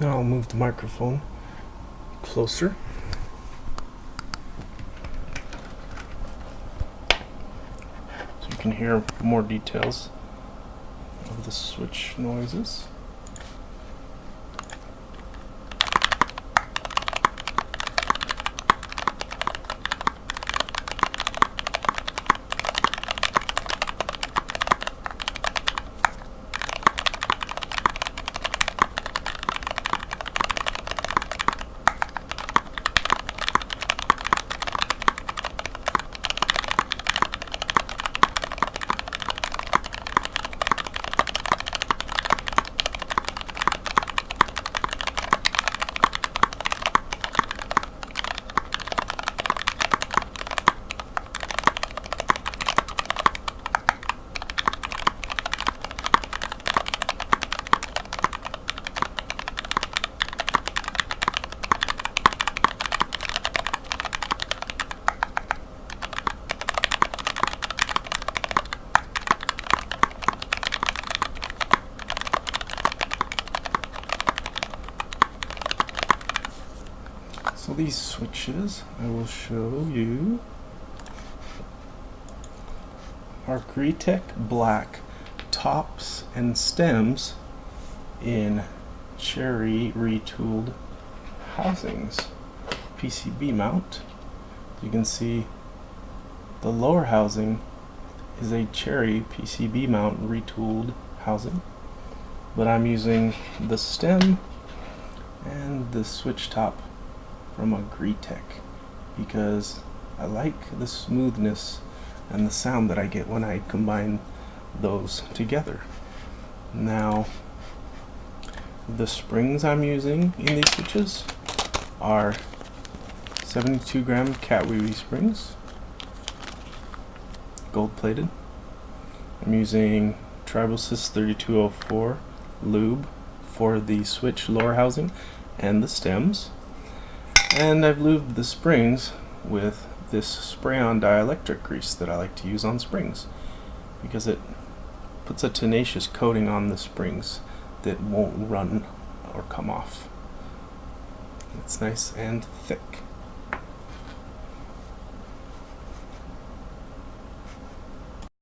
Now I'll move the microphone closer. So you can hear more details of the switch noises. So these switches, I will show you, are Greetech black tops and stems in cherry retooled housings. PCB mount. You can see the lower housing is a cherry PCB mount retooled housing, but I'm using the stem and the switch top from a Greetech because I like the smoothness and the sound that I get when I combine those together. Now, the springs I'm using in these switches are 72 gram Catweewee springs, gold plated. I'm using Tribosys 3204 lube for the switch lower housing and the stems. And I've lubed the springs with this spray-on dielectric grease that I like to use on springs because it puts a tenacious coating on the springs that won't run or come off. It's nice and thick.